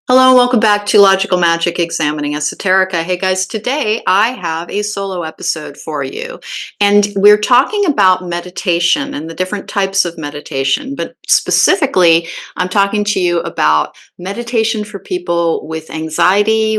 Hello and welcome back to Logical Magic Examining Esoterica. Hey guys, today I have a solo episode for you. And we're talking about meditation and the different types of meditation. But specifically, I'm talking to you about meditation for people with anxiety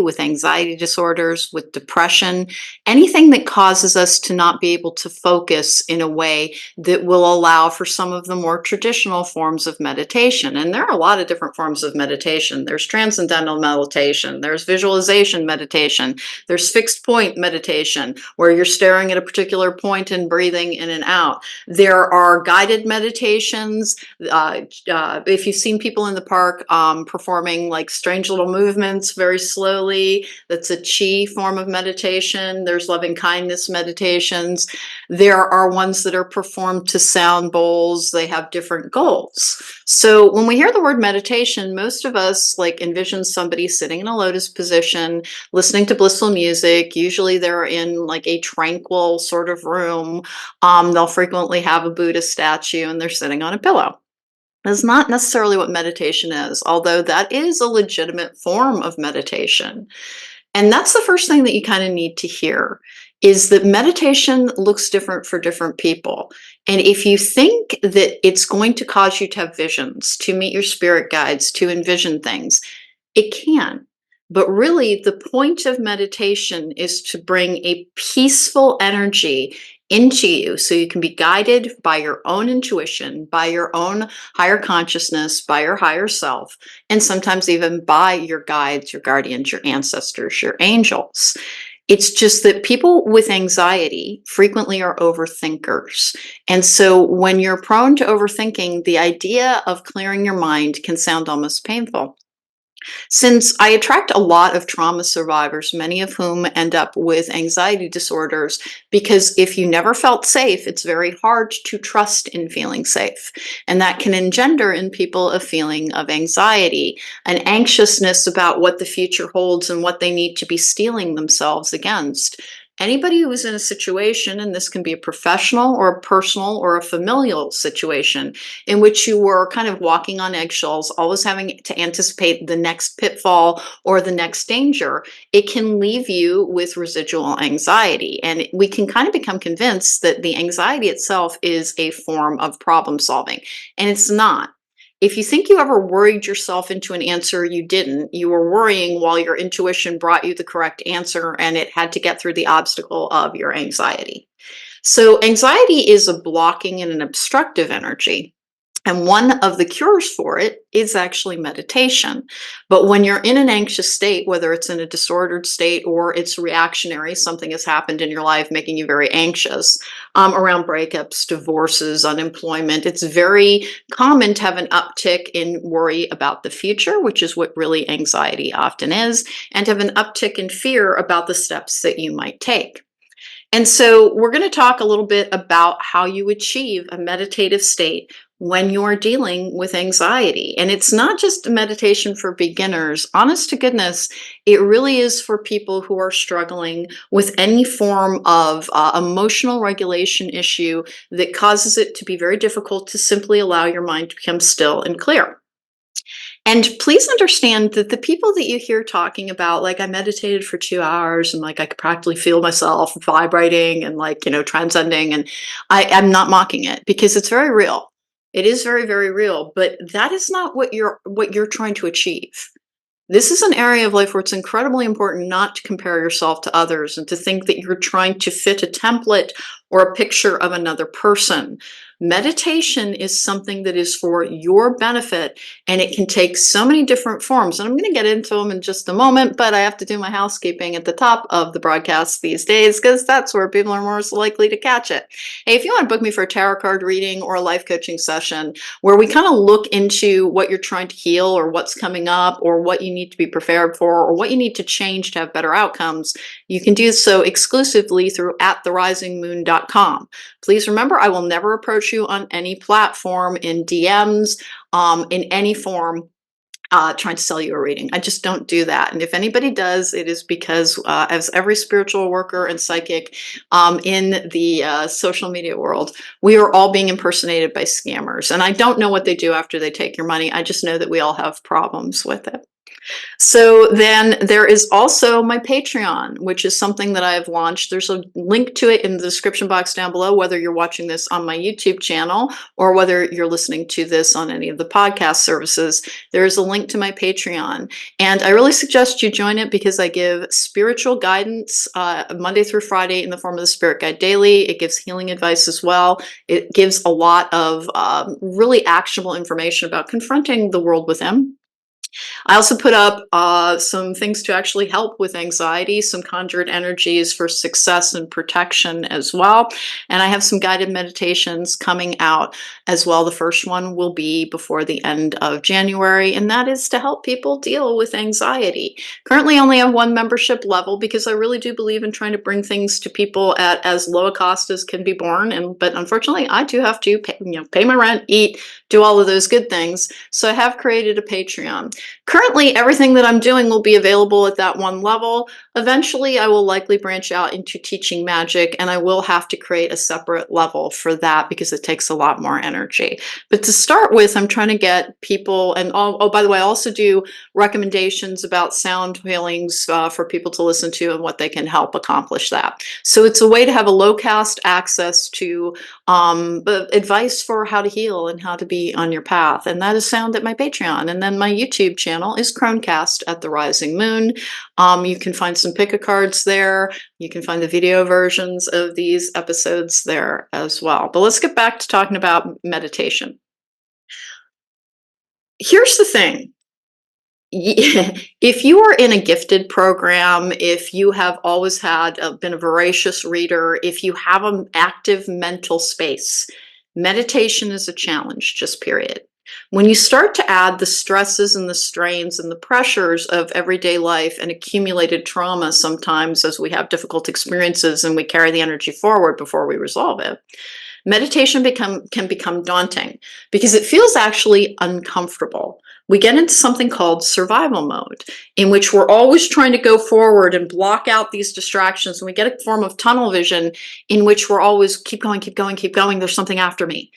disorders, with depression, anything that causes us to not be able to focus in a way that will allow for some of the more traditional forms of meditation. And there are a lot of different forms of meditation. There's transcendental meditation, there's visualization meditation, there's fixed point meditation, where you're staring at a particular point and breathing in and out. There are guided meditations. If you've seen people in the park performing like strange little movements very slowly, that's a chi form of meditation. There's loving kindness meditations. There are ones that are performed to sound bowls. They have different goals. So when we hear the word meditation, most of us like envision somebody sitting in a lotus position, listening to blissful music. Usually they're in like a tranquil sort of room. They'll frequently have a Buddha statue and they're sitting on a pillow. That's not necessarily what meditation is, although that is a legitimate form of meditation. And that's the first thing that you kind of need to hear is that meditation looks different for different people. And if you think that it's going to cause you to have visions, to meet your spirit guides, to envision things, it can. But really, the point of meditation is to bring a peaceful energy into you so you can be guided by your own intuition, by your own higher consciousness, by your higher self, and sometimes even by your guides, your guardians, your ancestors, your angels. It's just that people with anxiety frequently are overthinkers. And so when you're prone to overthinking, the idea of clearing your mind can sound almost painful. Since I attract a lot of trauma survivors, many of whom end up with anxiety disorders, because if you never felt safe, it's very hard to trust in feeling safe. And that can engender in people a feeling of anxiety, an anxiousness about what the future holds and what they need to be steeling themselves against. Anybody who is in a situation, and this can be a professional or a personal or a familial situation, in which you were kind of walking on eggshells, always having to anticipate the next pitfall or the next danger, it can leave you with residual anxiety. And we can kind of become convinced that the anxiety itself is a form of problem solving, and it's not. If you think you ever worried yourself into an answer you didn't, you were worrying while your intuition brought you the correct answer and it had to get through the obstacle of your anxiety. So, anxiety is a blocking and an obstructive energy. And one of the cures for it is actually meditation. But when you're in an anxious state, whether it's in a disordered state or it's reactionary, something has happened in your life making you very anxious around breakups, divorces, unemployment, it's very common to have an uptick in worry about the future, which is what really anxiety often is, and to have an uptick in fear about the steps that you might take. And so we're going to talk a little bit about how you achieve a meditative state when you're dealing with anxiety. And it's not just a meditation for beginners. Honest to goodness, it really is for people who are struggling with any form of emotional regulation issue that causes it to be very difficult to simply allow your mind to become still and clear. And please understand that the people that you hear talking about, like, I meditated for 2 hours and like I could practically feel myself vibrating and like, transcending. And I'm not mocking it because it's very real. It is very, very real, but that is not what you're trying to achieve. This is an area of life where it's incredibly important not to compare yourself to others and to think that you're trying to fit a template or a picture of another person. Meditation is something that is for your benefit, and it can take so many different forms. And I'm going to get into them in just a moment, but I have to do my housekeeping at the top of the broadcast these days because that's where people are most likely to catch it. Hey, if you want to book me for a tarot card reading or a life coaching session where we kind of look into what you're trying to heal or what's coming up or what you need to be prepared for or what you need to change to have better outcomes, you can do so exclusively through attherisingmoon.com. Please remember, I will never approach you on any platform, in DMs, in any form, trying to sell you a reading. I just don't do that. And if anybody does, it is because, as every spiritual worker and psychic in the social media world, we are all being impersonated by scammers. And I don't know what they do after they take your money. I just know that we all have problems with it. So then there is also my Patreon, which is something that I've launched. There's a link to it in the description box down below, whether you're watching this on my YouTube channel or whether you're listening to this on any of the podcast services. There is a link to my Patreon. And I really suggest you join it because I give spiritual guidance Monday through Friday in the form of the Spirit Guide Daily. It gives healing advice as well. It gives a lot of really actionable information about confronting the world within. I also put up some things to actually help with anxiety, some conjured energies for success and protection as well. And I have some guided meditations coming out as well. The first one will be before the end of January, and that is to help people deal with anxiety. Currently only have one membership level because I really do believe in trying to bring things to people at as low a cost as can be borne. But unfortunately, I do have to pay my rent, eat, do all of those good things. So I have created a Patreon. Currently, everything that I'm doing will be available at that one level. Eventually, I will likely branch out into teaching magic, and I will have to create a separate level for that because it takes a lot more energy. But to start with, I'm trying to get people, and oh, by the way, I also do recommendations about sound healings for people to listen to and what they can help accomplish that. So it's a way to have a low-cost access to advice for how to heal and how to be on your path. And that is found at my Patreon. And then my YouTube channel is Cronecast at the Rising Moon. You can find some pick-a-cards there. You can find the video versions of these episodes there as well. But let's get back to talking about meditation. Here's the thing. If you are in a gifted program, if you have always been a voracious reader, if you have an active mental space, meditation is a challenge, just period. When you start to add the stresses and the strains and the pressures of everyday life and accumulated trauma sometimes as we have difficult experiences and we carry the energy forward before we resolve it, meditation can become daunting because it feels actually uncomfortable. We get into something called survival mode, in which we're always trying to go forward and block out these distractions. And we get a form of tunnel vision in which we're always keep going, keep going, keep going. There's something after me.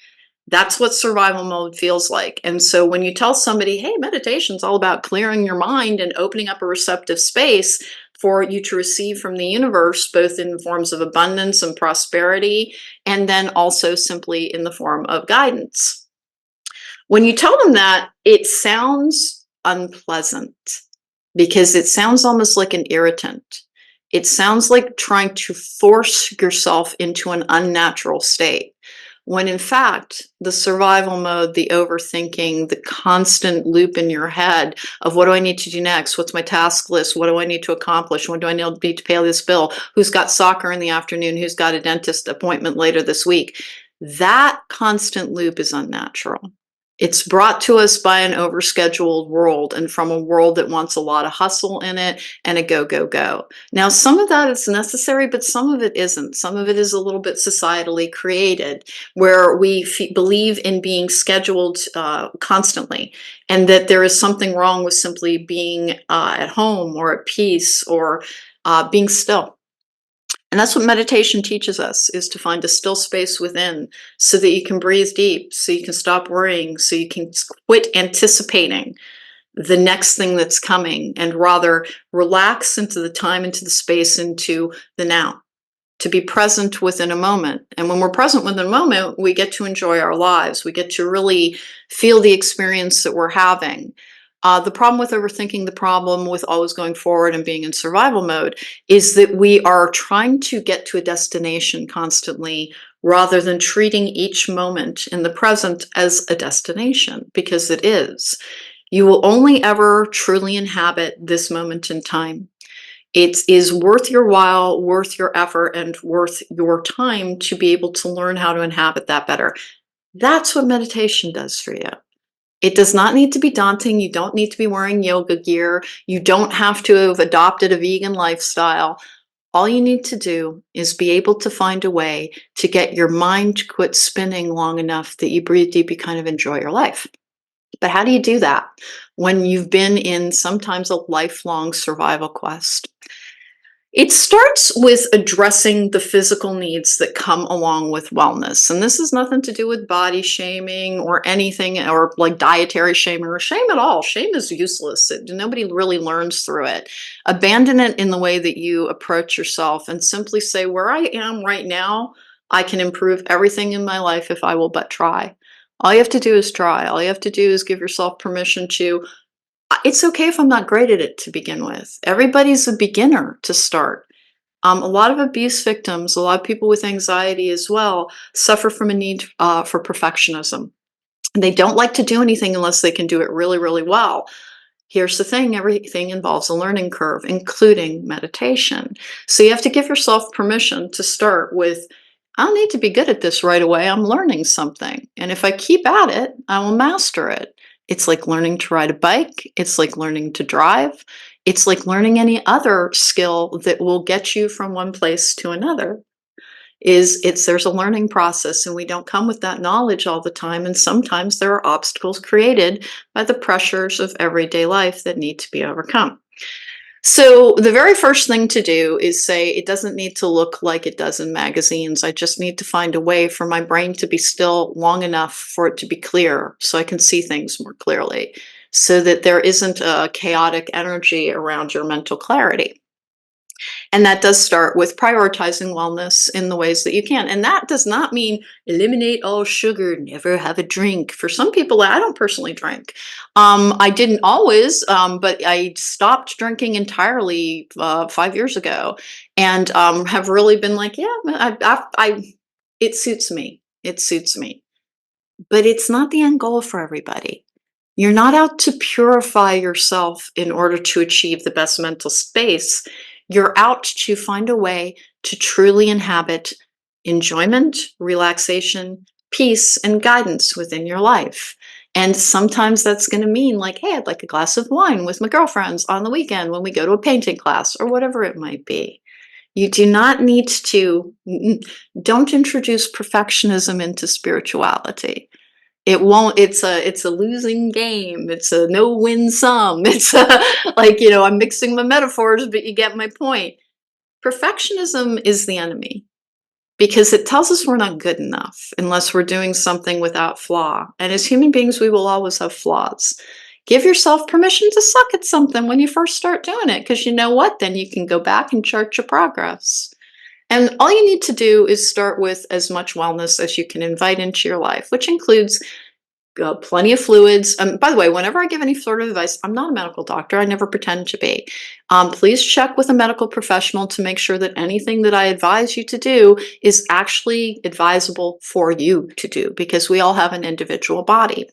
That's what survival mode feels like. And so when you tell somebody, hey, meditation's all about clearing your mind and opening up a receptive space for you to receive from the universe, both in forms of abundance and prosperity, and then also simply in the form of guidance. When you tell them that, it sounds unpleasant because it sounds almost like an irritant. It sounds like trying to force yourself into an unnatural state. When in fact, the survival mode, the overthinking, the constant loop in your head of what do I need to do next? What's my task list? What do I need to accomplish? When do I need to pay this bill? Who's got soccer in the afternoon? Who's got a dentist appointment later this week? That constant loop is unnatural. It's brought to us by an overscheduled world and from a world that wants a lot of hustle in it and a go, go, go. Now, some of that is necessary, but some of it isn't. Some of it is a little bit societally created where we believe in being scheduled constantly and that there is something wrong with simply being at home or at peace or being still. And that's what meditation teaches us, is to find a still space within so that you can breathe deep, so you can stop worrying, so you can quit anticipating the next thing that's coming and rather relax into the time, into the space, into the now, to be present within a moment. And when we're present within a moment, we get to enjoy our lives. We get to really feel the experience that we're having. The problem with overthinking, the problem with always going forward and being in survival mode is that we are trying to get to a destination constantly rather than treating each moment in the present as a destination, because it is. You will only ever truly inhabit this moment in time. It is worth your while, worth your effort, and worth your time to be able to learn how to inhabit that better. That's what meditation does for you. It does not need to be daunting. You don't need to be wearing yoga gear. You don't have to have adopted a vegan lifestyle. All you need to do is be able to find a way to get your mind to quit spinning long enough that you breathe deep, you kind of enjoy your life. But how do you do that when you've been in sometimes a lifelong survival quest? It starts with addressing the physical needs that come along with wellness. And this has nothing to do with body shaming or anything, or like dietary shaming or shame at all. Shame is useless. Nobody really learns through it. Abandon it in the way that you approach yourself and simply say, where I am right now, I can improve everything in my life if I will but try. All you have to do is try. All you have to do is give yourself permission to it's okay if I'm not great at it to begin with. Everybody's a beginner to start. A lot of abuse victims, a lot of people with anxiety as well, suffer from a need for perfectionism. They don't like to do anything unless they can do it really, really well. Here's the thing, everything involves a learning curve, including meditation. So you have to give yourself permission to start with, I don't need to be good at this right away. I'm learning something. And if I keep at it, I will master it. It's like learning to ride a bike. It's like learning to drive. It's like learning any other skill that will get you from one place to another. There's a learning process, and we don't come with that knowledge all the time, and sometimes there are obstacles created by the pressures of everyday life that need to be overcome. So the very first thing to do is say it doesn't need to look like it does in magazines. I just need to find a way for my brain to be still long enough for it to be clear so I can see things more clearly, so that there isn't a chaotic energy around your mental clarity. And that does start with prioritizing wellness in the ways that you can. And that does not mean eliminate all sugar, never have a drink. For some people, I don't personally drink. I didn't always, but I stopped drinking entirely 5 years ago, and have really been like, yeah, it suits me. It suits me. But it's not the end goal for everybody. You're not out to purify yourself in order to achieve the best mental space. You're out to find a way to truly inhabit enjoyment, relaxation, peace, and guidance within your life. And sometimes that's going to mean, like, hey, I'd like a glass of wine with my girlfriends on the weekend when we go to a painting class or whatever it might be. You do not need to, don't introduce perfectionism into spirituality. It won't, it's a losing game. It's a no-win sum. It's a, like, I'm mixing my metaphors, but you get my point. Perfectionism is the enemy because it tells us we're not good enough unless we're doing something without flaw. And as human beings, we will always have flaws. Give yourself permission to suck at something when you first start doing it, because you know what? Then you can go back and chart your progress. And all you need to do is start with as much wellness as you can invite into your life, which includes plenty of fluids. By the way, whenever I give any sort of advice, I'm not a medical doctor. I never pretend to be. Please check with a medical professional to make sure that anything that I advise you to do is actually advisable for you to do, because we all have an individual body.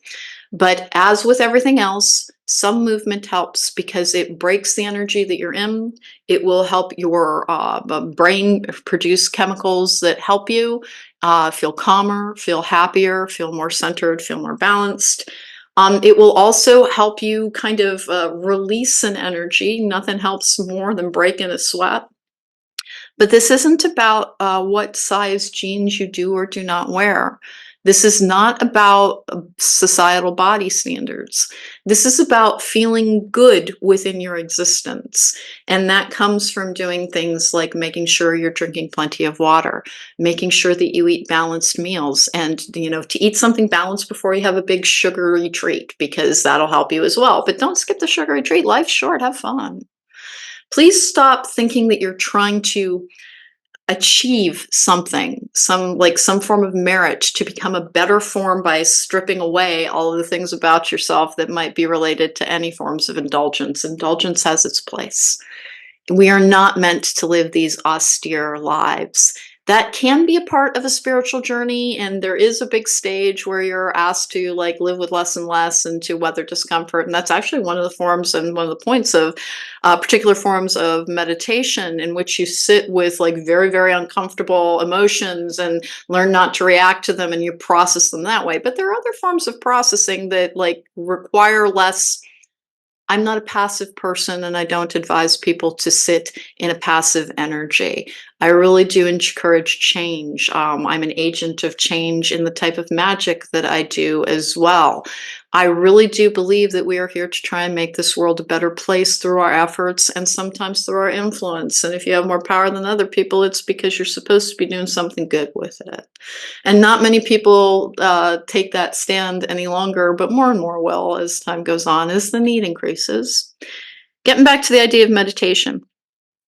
But as with everything else, some movement helps because it breaks the energy that you're in. It will help your brain produce chemicals that help you feel calmer, feel happier, feel more centered, feel more balanced. It will also help you kind of release an energy. Nothing helps more than breaking a sweat. But this isn't about what size jeans you do or do not wear. This is not about societal body standards. This is about feeling good within your existence. And that comes from doing things like making sure you're drinking plenty of water, making sure that you eat balanced meals, and, to eat something balanced before you have a big sugary treat, because that'll help you as well. But don't skip the sugary treat. Life's short. Have fun. Please stop thinking that you're trying to achieve something, some form of merit, to become a better form by stripping away all of the things about yourself that might be related to any forms of indulgence. Indulgence has its place. We are not meant to live these austere lives. That can be a part of a spiritual journey, and there is a big stage where you're asked to live with less and less and to weather discomfort. And that's actually one of the forms and one of the points of particular forms of meditation, in which you sit with very, very uncomfortable emotions and learn not to react to them, and you process them that way. But there are other forms of processing that require less. I'm not a passive person, and I don't advise people to sit in a passive energy. I really do encourage change. I'm an agent of change in the type of magic that I do as well. I really do believe that we are here to try and make this world a better place through our efforts and sometimes through our influence. And if you have more power than other people, it's because you're supposed to be doing something good with it. And not many people take that stand any longer, but more and more will as time goes on, as the need increases. Getting back to the idea of meditation.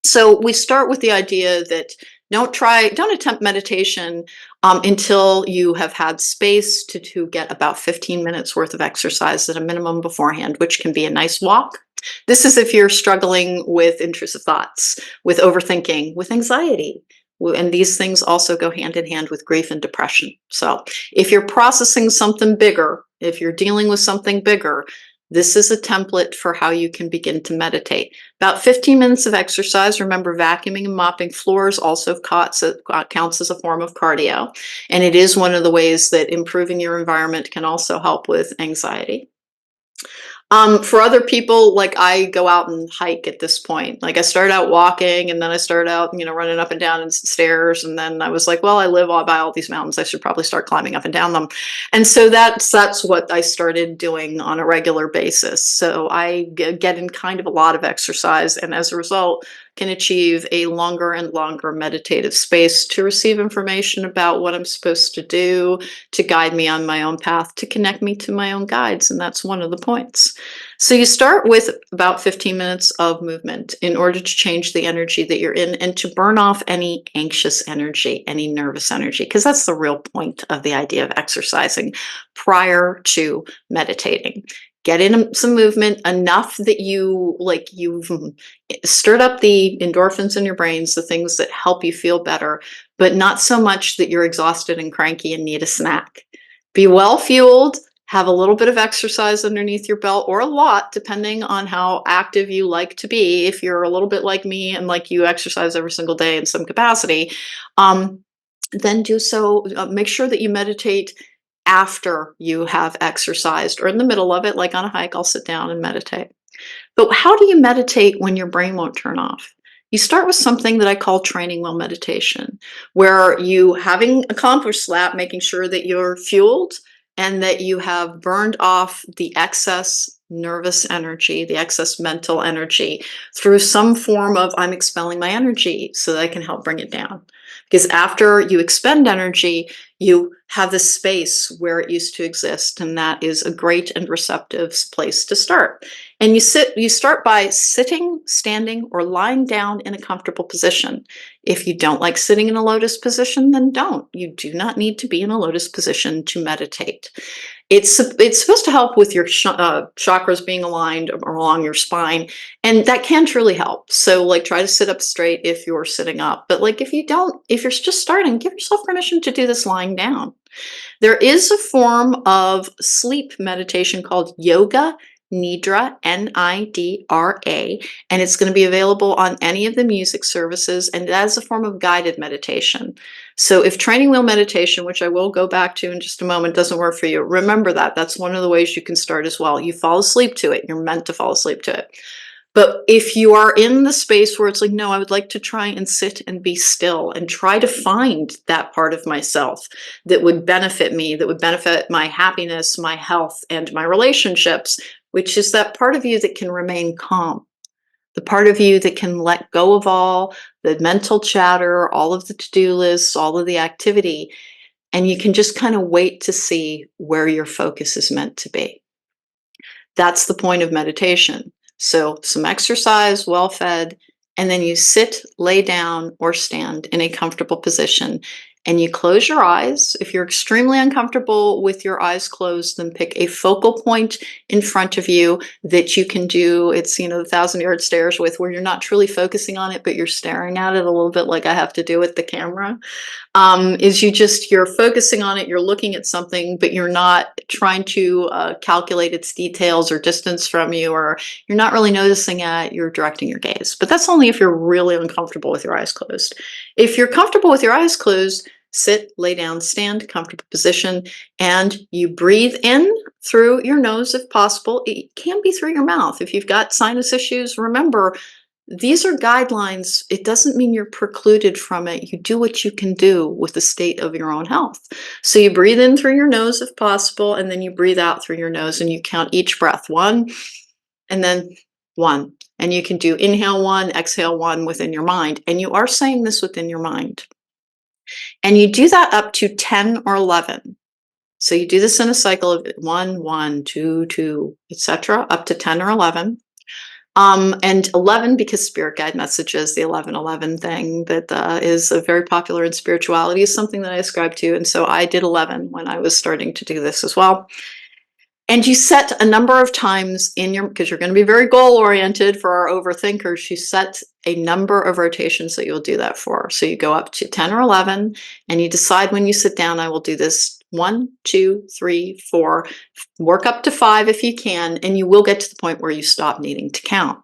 So we start with the idea that don't attempt meditation until you have had space to get about 15 minutes worth of exercise at a minimum beforehand, which can be a nice walk. This is if you're struggling with intrusive thoughts, with overthinking, with anxiety. And these things also go hand in hand with grief and depression. So if you're processing something bigger, if you're dealing with something bigger, this is a template for how you can begin to meditate. About 15 minutes of exercise. Remember, vacuuming and mopping floors also counts as a form of cardio. And it is one of the ways that improving your environment can also help with anxiety. For other people, like I go out and hike at this point. Like I started out walking and then I started out, running up and down stairs. And then I was like, well, I live all by all these mountains. I should probably start climbing up and down them. And so that's what I started doing on a regular basis. So I get in kind of a lot of exercise, and as a result, can achieve a longer and longer meditative space to receive information about what I'm supposed to do, to guide me on my own path, to connect me to my own guides. And that's one of the points. So you start with about 15 minutes of movement in order to change the energy that you're in and to burn off any anxious energy, any nervous energy, because that's the real point of the idea of exercising prior to meditating. Get in some movement enough that you've stirred up the endorphins in your brains, the things that help you feel better, but not so much that you're exhausted and cranky and need a snack. Be well fueled, have a little bit of exercise underneath your belt, or a lot, depending on how active you like to be. If you're a little bit like me and like you exercise every single day in some capacity, then do so. Make sure that you meditate after you have exercised or in the middle of it, like on a hike. I'll sit down and meditate. But how do you meditate when your brain won't turn off? You start with something that I call training wheel meditation, where you, having accomplished that, making sure that you're fueled and that you have burned off the excess nervous energy, the excess mental energy through some form of I'm expelling my energy so that I can help bring it down. Because after you expend energy, you have this space where it used to exist, and that is a great and receptive place to start. And you start by sitting, standing, or lying down in a comfortable position. If you don't like sitting in a lotus position, then don't. You do not need to be in a lotus position to meditate. It's supposed to help with your chakras being aligned along your spine, and that can truly help. So like try to sit up straight if you're sitting up. But like if you're just starting, give yourself permission to do this lying down. There is a form of sleep meditation called yoga nidra, Nidra, and it's going to be available on any of the music services, and that is a form of guided meditation. So if training wheel meditation, which I will go back to in just a moment, doesn't work for you, remember that. That's one of the ways you can start as well. You fall asleep to it. You're meant to fall asleep to it. But if you are in the space where it's like, no, I would like to try and sit and be still and try to find that part of myself that would benefit me, that would benefit my happiness, my health, and my relationships, which is that part of you that can remain calm, the part of you that can let go of all the mental chatter, all of the to-do lists, all of the activity, and you can just kind of wait to see where your focus is meant to be. That's the point of meditation. So some exercise, well fed, and then you sit, lay down, or stand in a comfortable position. And you close your eyes. If you're extremely uncomfortable with your eyes closed, then pick a focal point in front of you that you can do. It's, the 1,000-yard stares with, where you're not truly focusing on it, but you're staring at it a little bit like I have to do with the camera. You're focusing on it, you're looking at something, but you're not trying to calculate its details or distance from you, or you're not really noticing it, you're directing your gaze. But that's only if you're really uncomfortable with your eyes closed. If you're comfortable with your eyes closed, sit, lay down, stand, comfortable position, and you breathe in through your nose if possible. It can be through your mouth. If you've got sinus issues, remember, These are guidelines. It doesn't mean you're precluded from it. You do what you can do with the state of your own health. So you breathe in through your nose if possible, and then you breathe out through your nose and you count each breath. One, and then one. And you can do inhale one, exhale one within your mind. And you are saying this within your mind. And you do that up to 10 or 11. So you do this in a cycle of 1, 1, 2, 2, etc., up to 10 or 11. And 11, because spirit guide messages, the 1111 thing that is very popular in spirituality, is something that I ascribe to. And so I did 11 when I was starting to do this as well. And you set a number of times in your, because you're going to be very goal oriented for our overthinkers, you set a number of rotations that you'll do that for. So you go up to 10 or 11 and you decide when you sit down, I will do this 1, 2, 3, 4, work up to 5 if you can, and you will get to the point where you stop needing to count.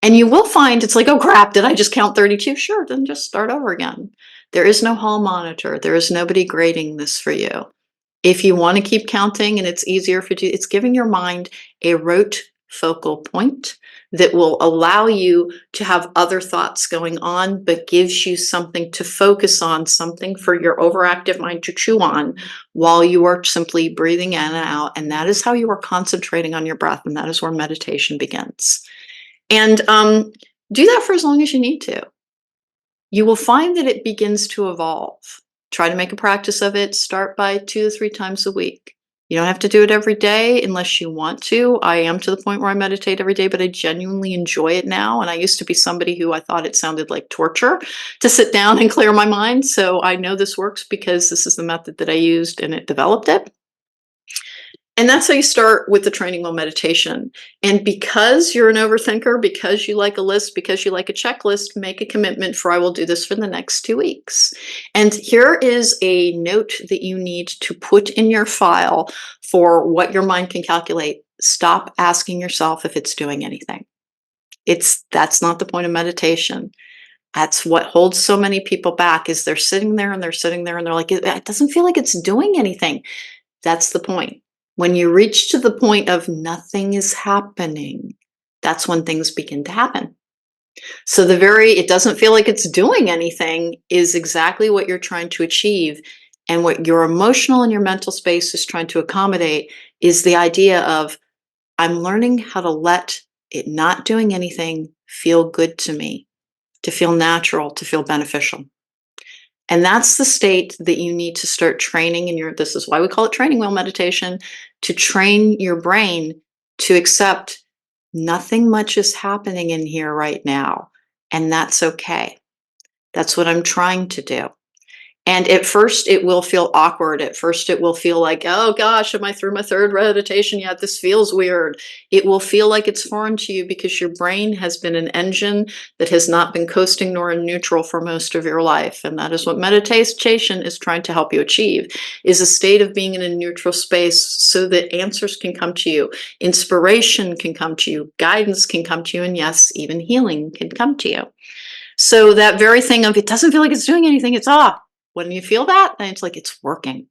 And you will find it's like, oh crap, did I just count 32? Sure, then just start over again. There is no hall monitor. There is nobody grading this for you. If you want to keep counting and it's easier for you, it's giving your mind a rote focal point that will allow you to have other thoughts going on, but gives you something to focus on, something for your overactive mind to chew on while you are simply breathing in and out. And that is how you are concentrating on your breath. And that is where meditation begins. And do that for as long as you need to. You will find that it begins to evolve. Try to make a practice of it. Start by 2 to 3 times a week. You don't have to do it every day unless you want to. I am to the point where I meditate every day, but I genuinely enjoy it now. And I used to be somebody who I thought it sounded like torture to sit down and clear my mind. So I know this works because this is the method that I used and it developed it. And that's how you start with the training wheel meditation. And because you're an overthinker, because you like a list, because you like a checklist, make a commitment for I will do this for the next 2 weeks. And here is a note that you need to put in your file for what your mind can calculate. Stop asking yourself if it's doing anything. That's not the point of meditation. That's what holds so many people back is they're sitting there and they're sitting there and they're like, it doesn't feel like it's doing anything. That's the point. When you reach to the point of nothing is happening, that's when things begin to happen. So it doesn't feel like it's doing anything is exactly what you're trying to achieve. And what your emotional and your mental space is trying to accommodate is the idea of, I'm learning how to let it not doing anything feel good to me, to feel natural, to feel beneficial. And that's the state that you need to start training in this is why we call it training wheel meditation, to train your brain to accept nothing much is happening in here right now. And that's okay. That's what I'm trying to do. And at first it will feel awkward. At first it will feel like, oh gosh, am I through my third meditation yet? This feels weird. It will feel like it's foreign to you because your brain has been an engine that has not been coasting nor in neutral for most of your life. And that is what meditation is trying to help you achieve, is a state of being in a neutral space so that answers can come to you, inspiration can come to you, guidance can come to you, and yes, even healing can come to you. So that very thing of it doesn't feel like it's doing anything, it's when you feel that, then it's like it's working.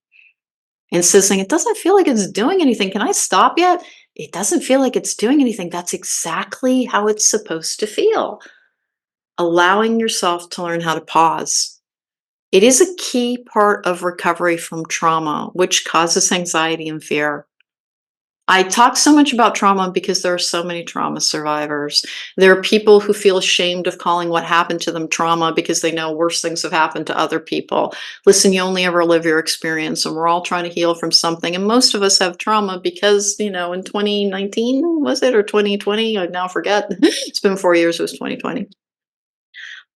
Instead of saying it doesn't feel like it's doing anything, can I stop yet? It doesn't feel like it's doing anything. That's exactly how it's supposed to feel. Allowing yourself to learn how to pause. It is a key part of recovery from trauma, which causes anxiety and fear. I talk so much about trauma because there are so many trauma survivors. There are people who feel ashamed of calling what happened to them trauma because they know worse things have happened to other people. Listen, you only ever live your experience, and we're all trying to heal from something. And most of us have trauma because, in 2019, was it, or 2020? I now forget. It's been 4 years, it was 2020.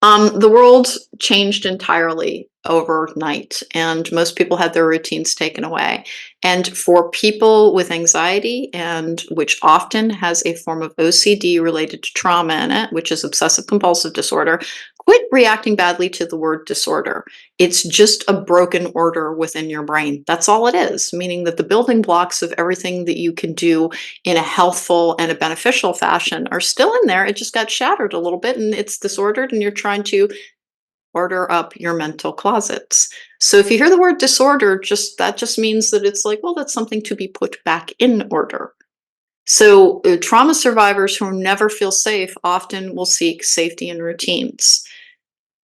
The world changed entirely overnight, and most people had their routines taken away. And for people with anxiety, and which often has a form of OCD related to trauma in it, which is obsessive compulsive disorder, quit reacting badly to the word disorder. It's just a broken order within your brain. That's all it is, meaning that the building blocks of everything that you can do in a healthful and a beneficial fashion are still in there. It just got shattered a little bit and it's disordered, and you're trying to order up your mental closets. So if you hear the word disorder, that just means that it's like, well, that's something to be put back in order. So, trauma survivors who never feel safe often will seek safety in routines.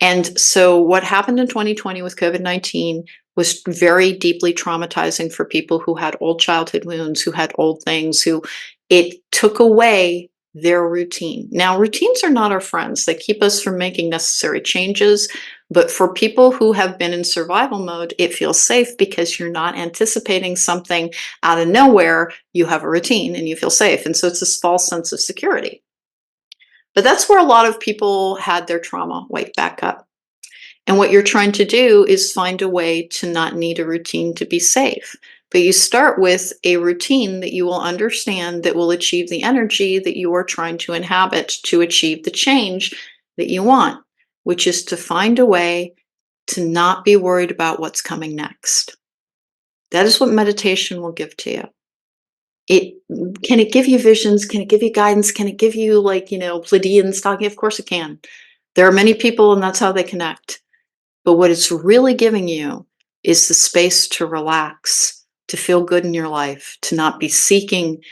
And so, what happened in 2020 with COVID-19 was very deeply traumatizing for people who had old childhood wounds, who had old things, who it took away their routine. Now, routines are not our friends, they keep us from making necessary changes. But for people who have been in survival mode, it feels safe because you're not anticipating something out of nowhere. You have a routine and you feel safe. And so, it's this false sense of security. But that's where a lot of people had their trauma wake back up. And what you're trying to do is find a way to not need a routine to be safe. But you start with a routine that you will understand that will achieve the energy that you are trying to inhabit to achieve the change that you want, which is to find a way to not be worried about what's coming next. That is what meditation will give to you. It can it give you visions? Can it give you guidance? Can it give you Pleiadians talking? Of course it can. There are many people and that's how they connect. But what it's really giving you is the space to relax, to feel good in your life, to not be seeking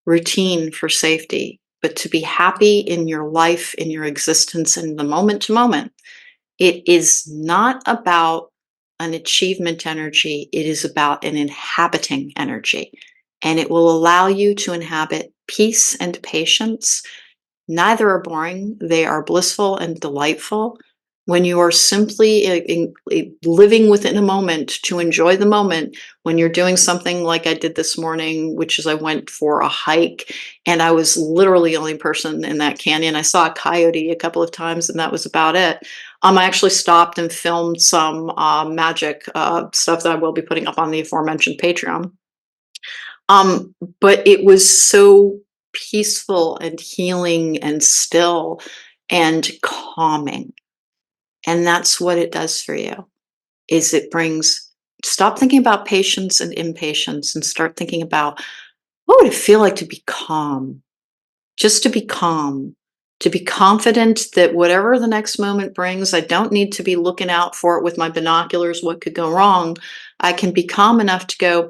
routine for safety, but to be happy in your life, in your existence, in the moment to moment. It is not about an achievement energy, it is about an inhabiting energy. And it will allow you to inhabit peace and patience. Neither are boring, they are blissful and delightful. When you are simply living within a moment to enjoy the moment, when you're doing something like I did this morning, which is I went for a hike and I was literally the only person in that canyon. I saw a coyote a couple of times and that was about it. I actually stopped and filmed some magic stuff that I will be putting up on the aforementioned Patreon. But it was so peaceful and healing and still and calming. And that's what it does for you, is it brings stop thinking about patience and impatience and start thinking about what would it feel like to be calm? Just to be calm, to be confident that whatever the next moment brings, I don't need to be looking out for it with my binoculars, what could go wrong. I can be calm enough to go,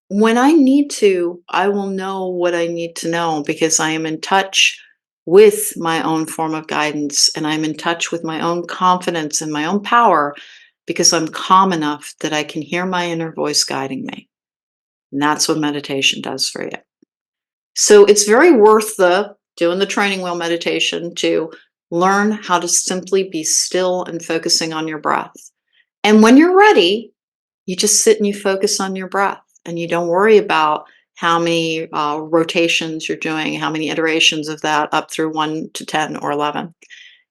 when I need to, I will know what I need to know because I am in touch with my own form of guidance and I'm in touch with my own confidence and my own power because I'm calm enough that I can hear my inner voice guiding me. And that's what meditation does for you. So it's very worth the doing the training wheel meditation to learn how to simply be still and focusing on your breath. And when you're ready, you just sit and you focus on your breath and you don't worry about how many rotations you're doing, how many iterations of that up through 1 to 10 or 11.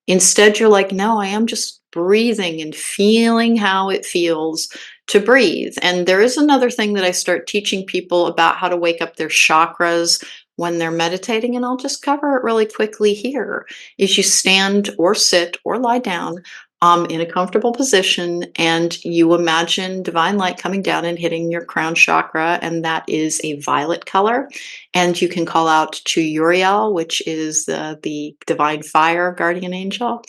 Instead, you're like, no, I am just breathing and feeling how it feels to breathe. And there is another thing that I start teaching people about how to wake up their chakras when they're meditating, and I'll just cover it really quickly here. Is you stand or sit or lie down in a comfortable position, and you imagine divine light coming down and hitting your crown chakra, and that is a violet color. And you can call out to Uriel, which is the divine fire guardian angel.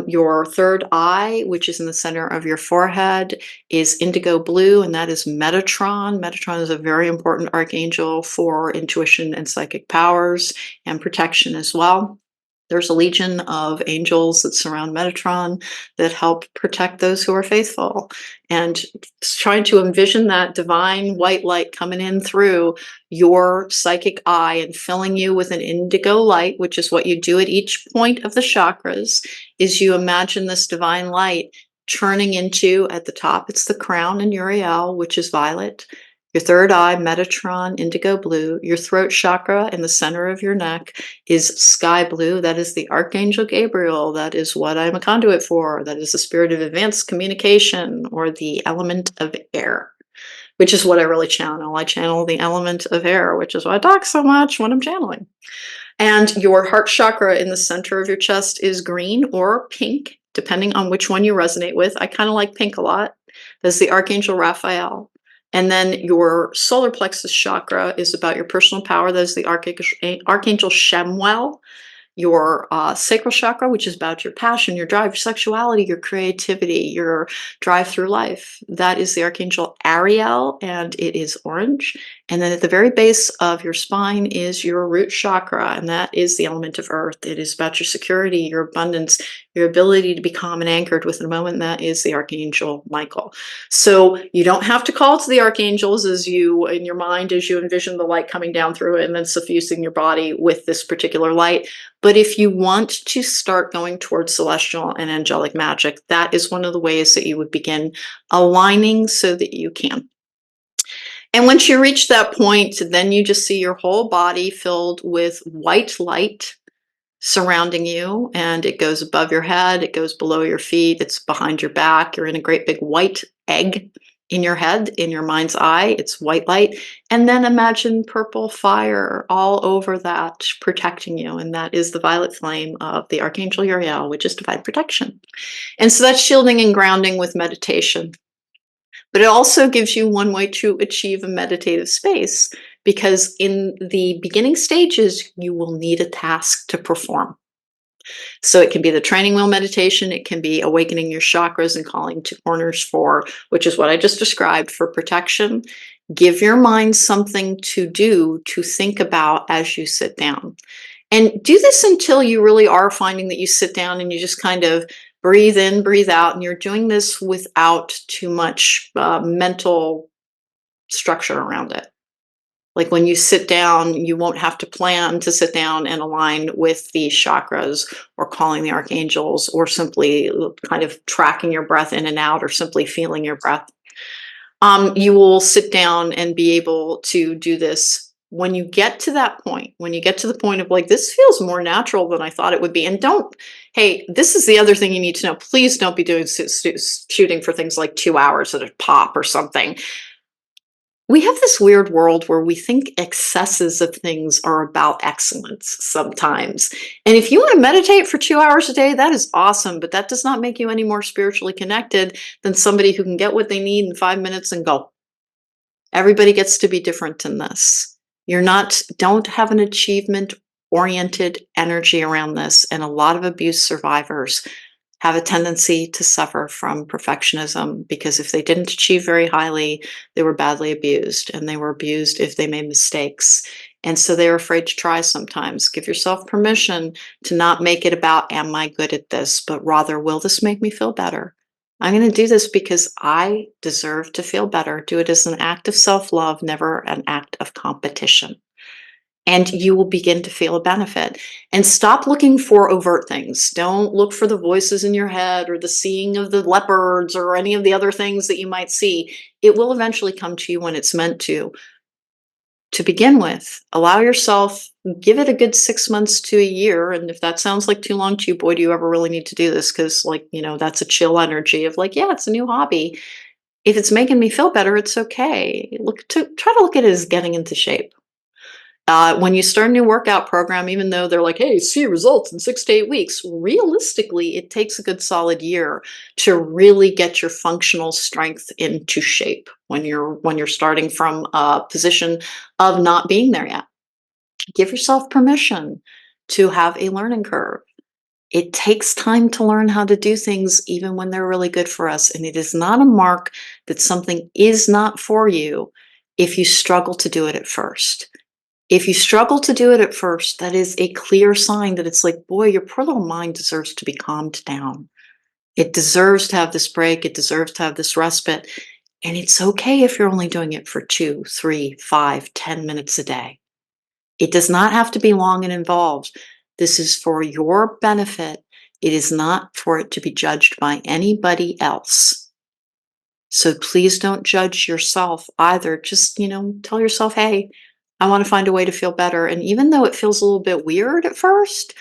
Your third eye, which is in the center of your forehead, is indigo blue, and that is Metatron. Metatron is a very important archangel for intuition and psychic powers and protection as well. There's a legion of angels that surround Metatron that help protect those who are faithful. And trying to envision that divine white light coming in through your psychic eye and filling you with an indigo light, which is what you do at each point of the chakras, is you imagine this divine light turning into, at the top, it's the crown and Uriel, which is violet. Your third eye, Metatron, indigo blue. Your throat chakra in the center of your neck is sky blue. That is the Archangel Gabriel. That is what I'm a conduit for. That is the spirit of advanced communication or the element of air, which is what I really channel. I channel the element of air, which is why I talk so much when I'm channeling. And your heart chakra in the center of your chest is green or pink, depending on which one you resonate with. I kind of like pink a lot. That's the Archangel Raphael. And then your solar plexus chakra is about your personal power. That is the Archangel Shemuel. Your sacral chakra, which is about your passion, your drive, your sexuality, your creativity, your drive through life. That is the Archangel Ariel, and it is orange. And then at the very base of your spine is your root chakra, and that is the element of earth. It is about your security, your abundance, your ability to be calm and anchored within a moment. That is the Archangel Michael. So you don't have to call to the archangels as you, in your mind, as you envision the light coming down through it and then suffusing your body with this particular light. But if you want to start going towards celestial and angelic magic, that is one of the ways that you would begin aligning so that you can. And once you reach that point, then you just see your whole body filled with white light surrounding you, and it goes above your head, it goes below your feet, it's behind your back. You're in a great big white egg in your head, in your mind's eye. It's white light. And then imagine purple fire all over that, protecting you. And that is the violet flame of the Archangel Uriel, which is divine protection. And so that's shielding and grounding with meditation. But it also gives you one way to achieve a meditative space, because in the beginning stages, you will need a task to perform. So it can be the training wheel meditation, it can be awakening your chakras and calling to corners for, which is what I just described, for protection. Give your mind something to do, to think about as you sit down. And do this until you really are finding that you sit down and you just kind of breathe in, breathe out, and you're doing this without too much mental structure around it. Like when you sit down, you won't have to plan to sit down and align with the chakras or calling the archangels or simply kind of tracking your breath in and out or simply feeling your breath. You will sit down and be able to do this when you get to that point, when you get to the point of like, this feels more natural than I thought it would be. And hey, this is the other thing you need to know. Please don't be doing shooting for things like 2 hours at a pop or something. We have this weird world where we think excesses of things are about excellence sometimes. And if you want to meditate for 2 hours a day, that is awesome, but that does not make you any more spiritually connected than somebody who can get what they need in 5 minutes and go. Everybody gets to be different in this. Don't have an achievement oriented energy around this. And a lot of abuse survivors have a tendency to suffer from perfectionism, because if they didn't achieve very highly, they were badly abused, and they were abused if they made mistakes. And so they're afraid to try sometimes. Give yourself permission to not make it about, am I good at this? But rather, will this make me feel better? I'm going to do this because I deserve to feel better. Do it as an act of self-love, never an act of competition. And you will begin to feel a benefit. And stop looking for overt things. Don't look for the voices in your head or the seeing of the leopards or any of the other things that you might see. It will eventually come to you when it's meant to. To begin with, allow yourself, give it a good 6 months to a year. And if that sounds like too long to you, boy, do you ever really need to do this? Because, that's a chill energy of like, yeah, it's a new hobby. If it's making me feel better, it's okay. Try to look at it as getting into shape. When you start a new workout program, even though they're like, hey, see results in 6 to 8 weeks, realistically, it takes a good solid year to really get your functional strength into shape when you're starting from a position of not being there yet. Give yourself permission to have a learning curve. It takes time to learn how to do things even when they're really good for us. And it is not a mark that something is not for you if you struggle to do it at first. If you struggle to do it at first, that is a clear sign that it's like, boy, your poor little mind deserves to be calmed down. It deserves to have this break. It deserves to have this respite. And it's okay if you're only doing it for 2, 3, 5, 10 minutes a day. It does not have to be long and involved. This is for your benefit. It is not for it to be judged by anybody else. So please don't judge yourself either. Just, tell yourself, hey, I want to find a way to feel better. And even though it feels a little bit weird at first,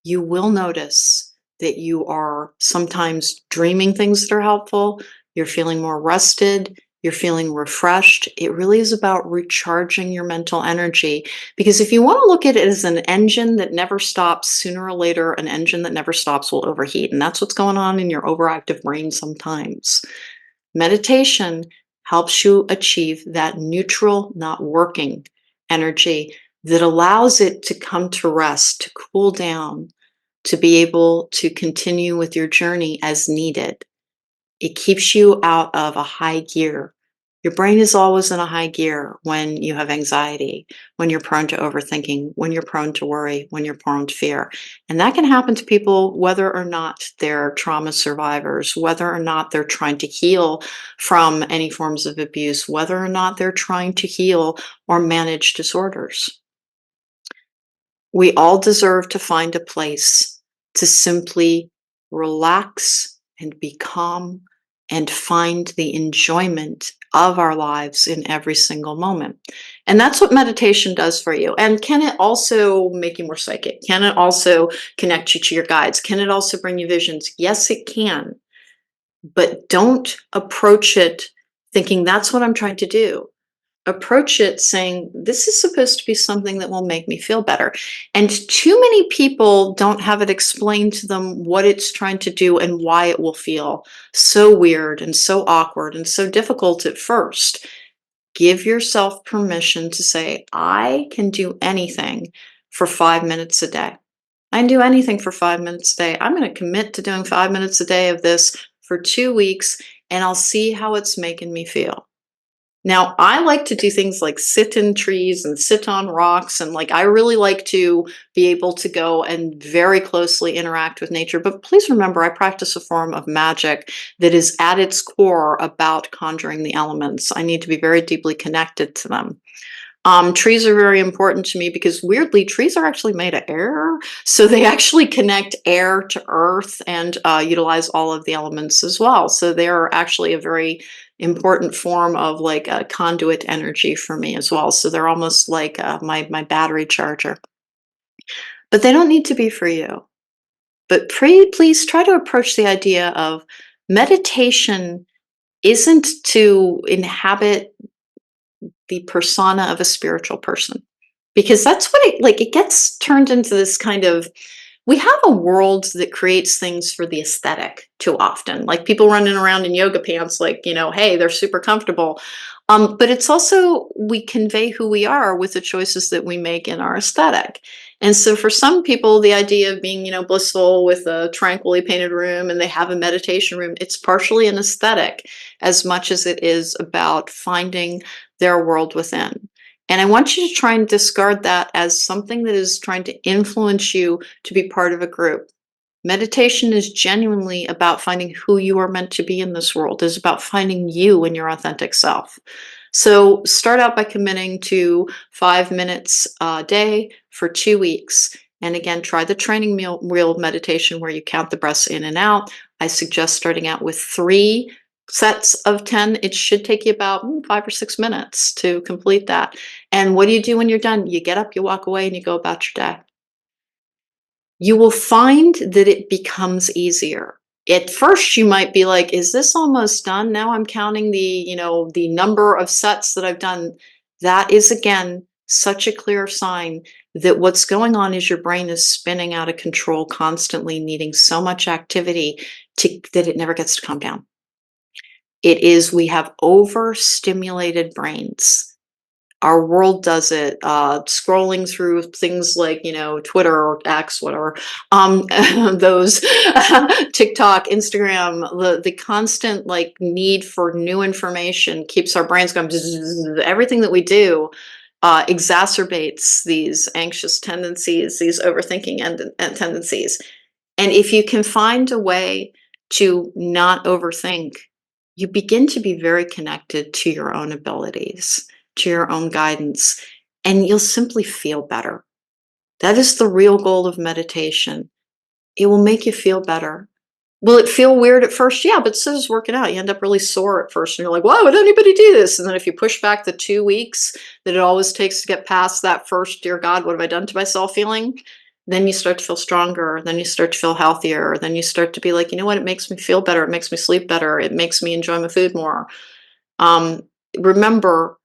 you will notice that you are sometimes dreaming things that are helpful. You're feeling more rested. You're feeling refreshed. It really is about recharging your mental energy. Because if you want to look at it as an engine that never stops, sooner or later, an engine that never stops will overheat. And that's what's going on in your overactive brain sometimes. Meditation helps you achieve that neutral, not working energy that allows it to come to rest, to cool down, to be able to continue with your journey as needed. It keeps you out of a high gear. Your brain is always in a high gear when you have anxiety, when you're prone to overthinking, when you're prone to worry, when you're prone to fear. And that can happen to people whether or not they're trauma survivors, whether or not they're trying to heal from any forms of abuse, whether or not they're trying to heal or manage disorders. We all deserve to find a place to simply relax and be calm and find the enjoyment of our lives in every single moment. And that's what meditation does for you. And can it also make you more psychic? Can it also connect you to your guides? Can it also bring you visions? Yes, it can. But don't approach it thinking that's what I'm trying to do. Approach it saying, this is supposed to be something that will make me feel better. And too many people don't have it explained to them what it's trying to do and why it will feel so weird and so awkward and so difficult at first. Give yourself permission to say, I can do anything for 5 minutes a day. I can do anything for 5 minutes a day. I'm going to commit to doing 5 minutes a day of this for 2 weeks, and I'll see how it's making me feel. Now, I like to do things like sit in trees and sit on rocks, and I really like to be able to go and very closely interact with nature. But please remember, I practice a form of magic that is at its core about conjuring the elements. I need to be very deeply connected to them. Trees are very important to me because weirdly, trees are actually made of air. So they actually connect air to earth and utilize all of the elements as well. So they're actually a very important form of a conduit energy for me as well. So they're almost like my battery charger. But they don't need to be for you. But please try to approach the idea of meditation isn't to inhabit the persona of a spiritual person, because that's what it gets turned into this kind of, we have a world that creates things for the aesthetic too often, like people running around in yoga pants, hey, they're super comfortable. But it's also, we convey who we are with the choices that we make in our aesthetic. And so for some people, the idea of being, blissful with a tranquilly painted room and they have a meditation room, it's partially an aesthetic as much as it is about finding their world within. And I want you to try and discard that as something that is trying to influence you to be part of a group. Meditation is genuinely about finding who you are meant to be in this world. It's about finding you and your authentic self. So start out by committing to 5 minutes a day for 2 weeks. And again, try the training wheel meditation where you count the breaths in and out. I suggest starting out with 3 sets of 10. It should take you about 5 or 6 minutes to complete that. And what do you do when you're done? You get up, you walk away, and you go about your day. You will find that it becomes easier. At first, you might be like, is this almost done? Now I'm counting the number of sets that I've done. That is, again, such a clear sign that what's going on is your brain is spinning out of control, constantly needing so much activity that it never gets to calm down. It is, we have overstimulated brains. Our world does it, scrolling through things like, Twitter or X, whatever, those TikTok, Instagram, the constant need for new information keeps our brains going. Bzz. Everything that we do exacerbates these anxious tendencies, these overthinking and tendencies. And if you can find a way to not overthink, you begin to be very connected to your own abilities, to your own guidance, and you'll simply feel better. That is the real goal of meditation. It will make you feel better. Will it feel weird at first? Yeah, but so does working out. You end up really sore at first, and you're like, why would anybody do this? And then if you push back the 2 weeks that it always takes to get past that first, dear God, what have I done to myself feeling? Then you start to feel stronger. Then you start to feel healthier. Then you start to be like, you know what? It makes me feel better. It makes me sleep better. It makes me enjoy my food more. Um, Remember,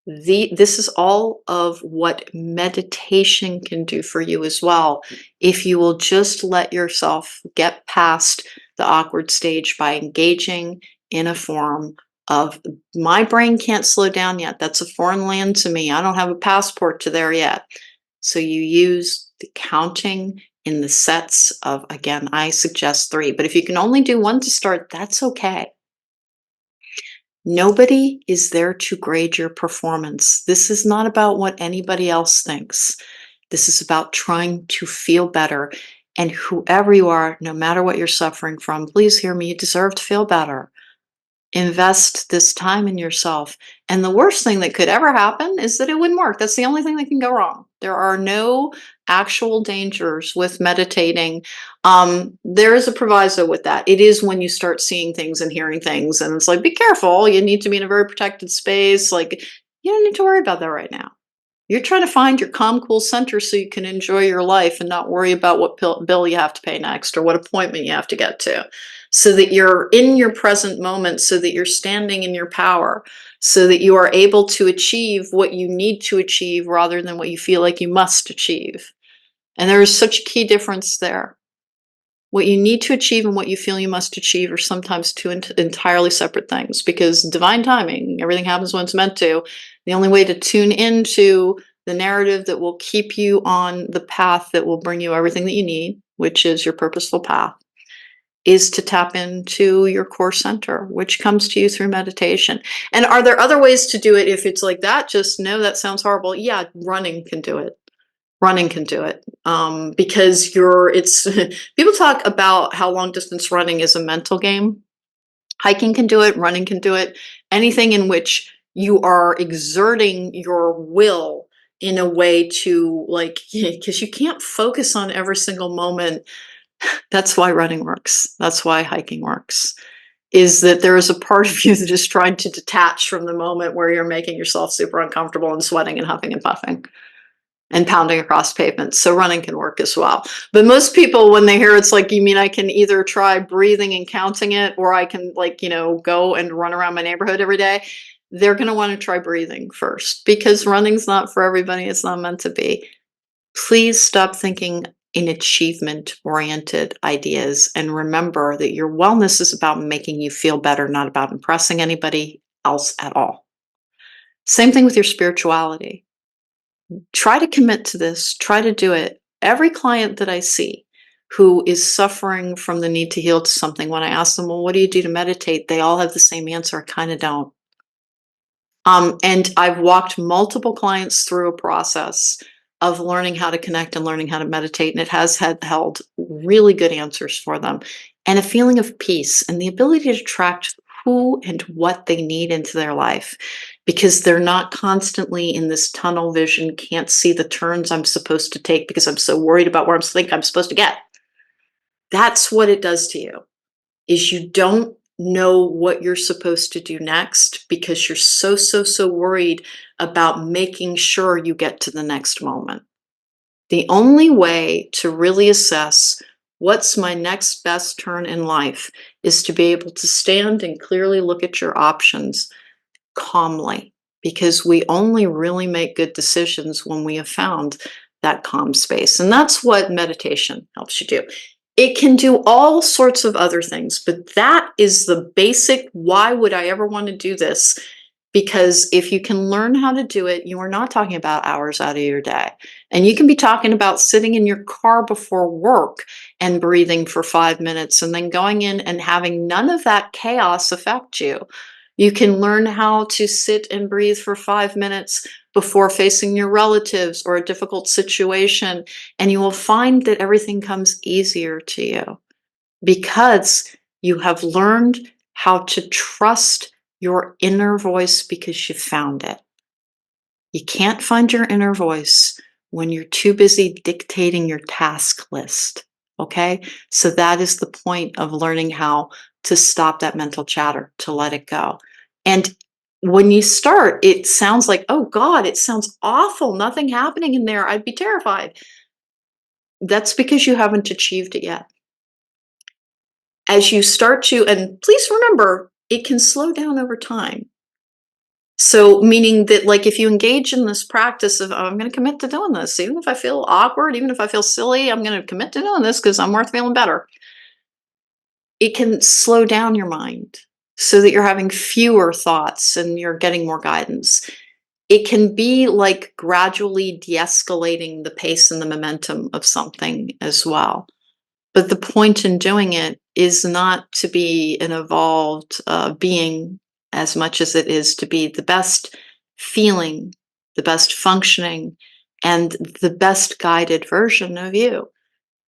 this is all of what meditation can do for you as well. If you will just let yourself get past the awkward stage by engaging in a form of, my brain can't slow down yet. That's a foreign land to me. I don't have a passport to there yet. So you use the counting in the sets of, again, I suggest 3. But if you can only do 1 to start, that's okay. Nobody is there to grade your performance. This is not about what anybody else thinks. This is about trying to feel better. And whoever you are, no matter what you're suffering from, please hear me, you deserve to feel better. Invest this time in yourself. And the worst thing that could ever happen is that it wouldn't work. That's the only thing that can go wrong. There are no actual dangers with meditating. There is a proviso with that. It is when you start seeing things and hearing things, and it's like, be careful. You need to be in a very protected space. Like, you don't need to worry about that right now. You're trying to find your calm, cool center so you can enjoy your life and not worry about what bill you have to pay next or what appointment you have to get to. So that you're in your present moment, so that you're standing in your power, so that you are able to achieve what you need to achieve rather than what you feel like you must achieve. And there is such a key difference there. What you need to achieve and what you feel you must achieve are sometimes two entirely separate things, because divine timing, everything happens when it's meant to. The only way to tune into the narrative that will keep you on the path that will bring you everything that you need, which is your purposeful path, is to tap into your core center, which comes to you through meditation. And are there other ways to do it if it's like that? Just no, that sounds horrible. Yeah, running can do it. Running can do it, because it's people talk about how long distance running is a mental game. Hiking can do it, running can do it. Anything in which you are exerting your will in a way to, like, because you can't focus on every single moment. That's why running works. That's why hiking works. Is that there is a part of you that is trying to detach from the moment where you're making yourself super uncomfortable and sweating and huffing and puffing and pounding across pavements. So running can work as well. But most people, when they hear it's like, you mean I can either try breathing and counting it, or I can, like, go and run around my neighborhood every day, they're going to want to try breathing first, because running's not for everybody. It's not meant to be. Please stop thinking in achievement oriented ideas and remember that your wellness is about making you feel better, not about impressing anybody else at all. Same thing with your spirituality. Try to commit to this, try to do it. Every client that I see who is suffering from the need to heal to something, when I ask them, well, what do you do to meditate? They all have the same answer. I kind of don't. And I've walked multiple clients through a process of learning how to connect and learning how to meditate, and it has held really good answers for them, and a feeling of peace and the ability to attract who and what they need into their life, because they're not constantly in this tunnel vision, can't see the turns I'm supposed to take because I'm so worried about where I'm supposed to get. That's what it does to you, is you don't know what you're supposed to do next because you're so worried about making sure you get to the next moment. The only way to really assess what's my next best turn in life is to be able to stand and clearly look at your options calmly, because we only really make good decisions when we have found that calm space. And that's what meditation helps you do. It can do all sorts of other things, but that is the basic why would I ever want to do this? Because if you can learn how to do it, you are not talking about hours out of your day. And you can be talking about sitting in your car before work and breathing for 5 minutes and then going in and having none of that chaos affect you. You can learn how to sit and breathe for 5 minutes before facing your relatives or a difficult situation, and you will find that everything comes easier to you because you have learned how to trust your inner voice because you found it. You can't find your inner voice when you're too busy dictating your task list. Okay? So that is the point of learning how to stop that mental chatter, to let it go. And when you start, it sounds like, oh God, it sounds awful. Nothing happening in there. I'd be terrified. That's because you haven't achieved it yet. As you start to, and please remember, it can slow down over time. So, meaning that, like, if you engage in this practice of, oh, I'm going to commit to doing this, even if I feel awkward, even if I feel silly, I'm going to commit to doing this because I'm worth feeling better. It can slow down your mind so that you're having fewer thoughts and you're getting more guidance. It can be like gradually de escalating the pace and the momentum of something as well. But the point in doing it is not to be an evolved being as much as it is to be the best feeling, the best functioning, and the best guided version of you.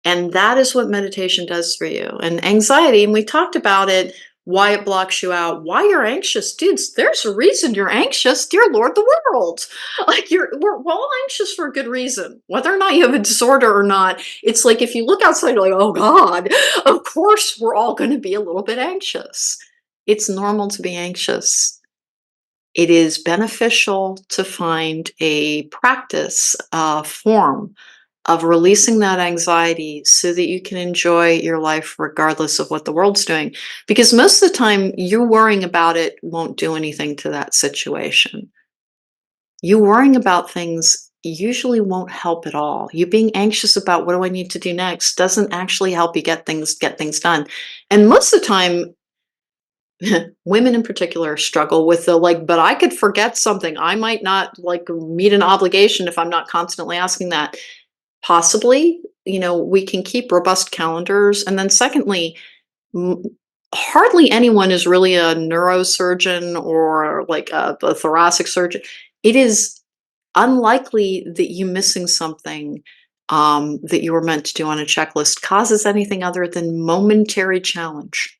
And that is what meditation does for you. And anxiety, and we talked about it, why it blocks you out, why you're anxious. Dudes, there's a reason you're anxious. Dear Lord, the world. Like we're all anxious for a good reason. Whether or not you have a disorder or not, it's like if you look outside, you're like, oh God, of course we're all going to be a little bit anxious. It's normal to be anxious. It is beneficial to find a practice, a form of releasing that anxiety so that you can enjoy your life regardless of what the world's doing. Because most of the time, you worrying about it won't do anything to that situation. You worrying about things usually won't help at all. You being anxious about what do I need to do next doesn't actually help you get things done. And most of the time, women in particular struggle with the like, but I could forget something. I might not like meet an obligation if I'm not constantly asking that. Possibly, we can keep robust calendars. And then secondly, m- hardly anyone is really a neurosurgeon or like a thoracic surgeon. It is unlikely that you missing something that you were meant to do on a checklist causes anything other than momentary challenge,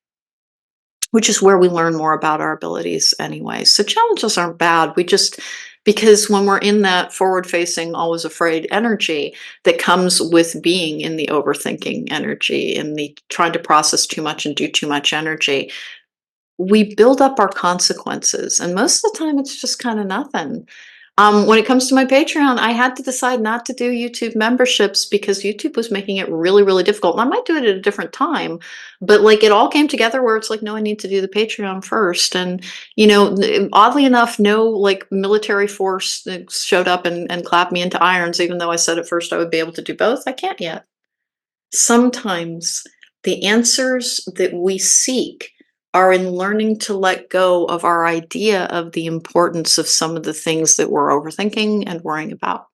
which is where we learn more about our abilities anyway. So challenges aren't bad. We just, because when we're in that forward facing, always afraid energy that comes with being in the overthinking energy, in the trying to process too much and do too much energy, we build up our consequences. And most of the time, it's just kind of nothing. When it comes to my Patreon, I had to decide not to do YouTube memberships because YouTube was making it really, really difficult. And I might do it at a different time, but like it all came together where it's like, no, I need to do the Patreon first. And, oddly enough, no like military force showed up and clapped me into irons, even though I said at first I would be able to do both. I can't yet. Sometimes the answers that we seek are in learning to let go of our idea of the importance of some of the things that we're overthinking and worrying about.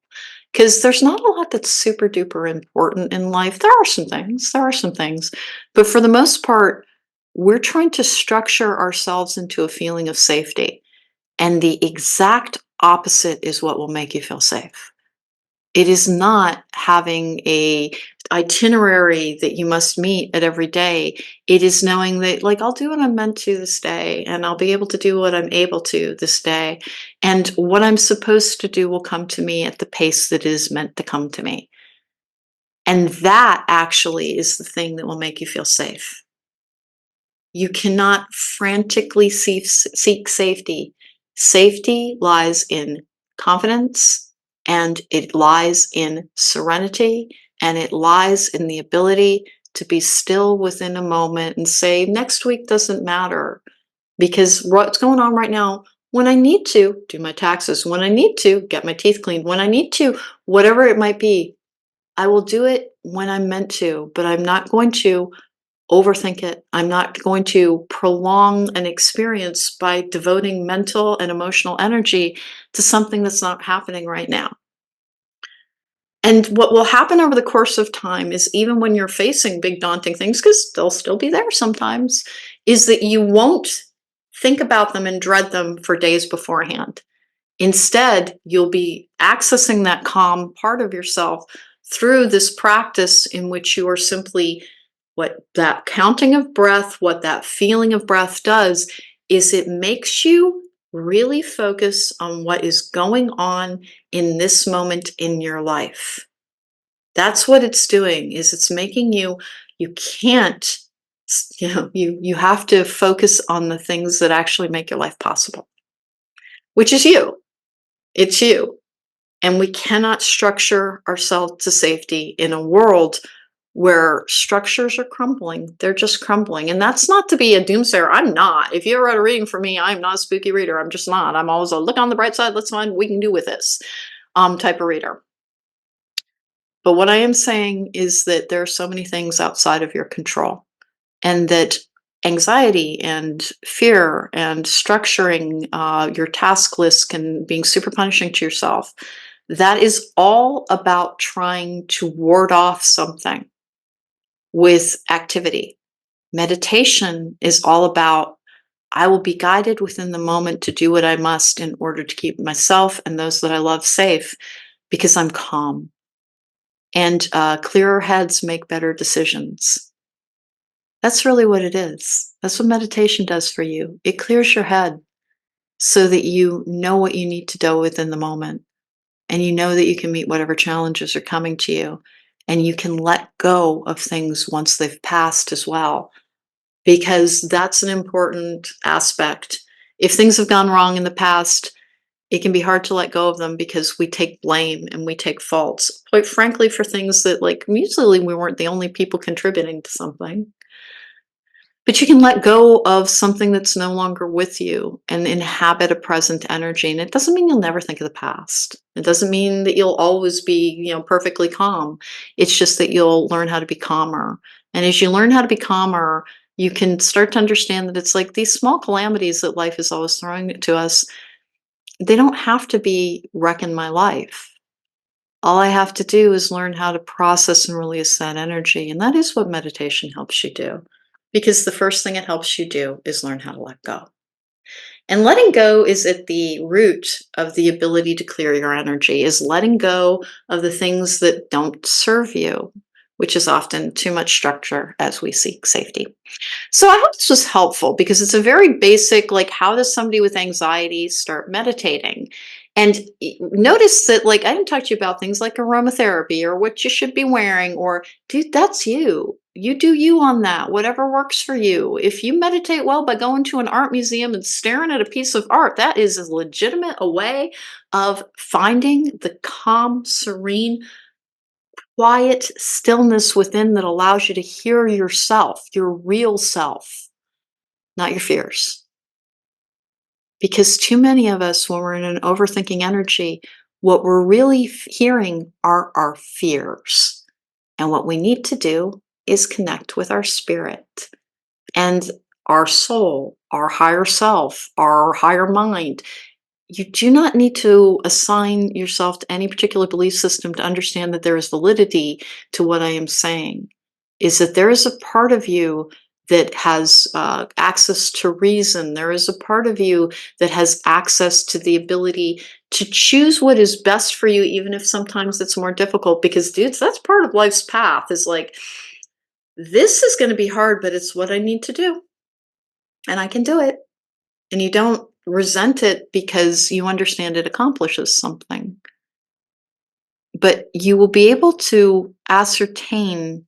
Because there's not a lot that's super duper important in life. There are some things, but for the most part, we're trying to structure ourselves into a feeling of safety. And the exact opposite is what will make you feel safe. It is not having a itinerary that you must meet at every day. It is knowing that like I'll do what I'm meant to this day and I'll be able to do what I'm able to this day. And what I'm supposed to do will come to me at the pace that is meant to come to me. And that actually is the thing that will make you feel safe. You cannot frantically seek safety. Safety lies in confidence, and it lies in serenity, and it lies in the ability to be still within a moment and say, next week doesn't matter because what's going on right now, when I need to do my taxes, when I need to get my teeth cleaned, when I need to, whatever it might be, I will do it when I'm meant to, but I'm not going to overthink it. I'm not going to prolong an experience by devoting mental and emotional energy to something that's not happening right now. And what will happen over the course of time is even when you're facing big daunting things, because they'll still be there sometimes, is that you won't think about them and dread them for days beforehand. Instead, you'll be accessing that calm part of yourself through this practice in which you are simply what that counting of breath, what that feeling of breath does is it makes you really focus on what is going on in this moment in your life. That's what it's doing is it's making you can't you have to focus on the things that actually make your life possible, which is you. It's you. And we cannot structure ourselves to safety in a world where structures are crumbling. They're just crumbling. And that's not to be a doomsayer. I'm not. If you ever read a reading for me, I'm not a spooky reader. I'm just not. I'm always a look on the bright side. Let's find what we can do with this type of reader. But what I am saying is that there are so many things outside of your control, and that anxiety and fear and structuring your task list and being super punishing to yourself, that is all about trying to ward off something with activity. Meditation is all about I will be guided within the moment to do what I must in order to keep myself and those that I love safe because I'm calm. And clearer heads make better decisions. That's really what it is. That's what meditation does for you. It clears your head so that you know what you need to do within the moment. And you know that you can meet whatever challenges are coming to you. And you can let go of things once they've passed as well, because that's an important aspect. If things have gone wrong in the past, it can be hard to let go of them because we take blame and we take faults, quite frankly, for things that, like, usually we weren't the only people contributing to something. But you can let go of something that's no longer with you and inhabit a present energy. And it doesn't mean you'll never think of the past. It doesn't mean that you'll always be, perfectly calm. It's just that you'll learn how to be calmer. And as you learn how to be calmer, you can start to understand that it's like these small calamities that life is always throwing to us, they don't have to be wrecking my life. All I have to do is learn how to process and release that energy. And that is what meditation helps you do. Because the first thing it helps you do is learn how to let go. And letting go is at the root of the ability to clear your energy, is letting go of the things that don't serve you, which is often too much structure as we seek safety. So I hope this was helpful because it's a very basic, like, how does somebody with anxiety start meditating? And notice that, like, I didn't talk to you about things like aromatherapy or what you should be wearing, or, dude, that's you. You do you on that, whatever works for you. If you meditate well by going to an art museum and staring at a piece of art, that is as legitimate a way of finding the calm, serene, quiet stillness within that allows you to hear yourself, your real self, not your fears. Because too many of us, when we're in an overthinking energy, what we're really hearing are our fears. And what we need to do is connect with our spirit and our soul, our higher self, our higher mind. You do not need to assign yourself to any particular belief system to understand that there is validity to what I am saying. Is that there is a part of you that has access to reason. There is a part of you that has access to the ability to choose what is best for you, even if sometimes it's more difficult. Because, dudes, that's part of life's path, is like, this is going to be hard, but it's what I need to do. And I can do it. And you don't resent it because you understand it accomplishes something. But you will be able to ascertain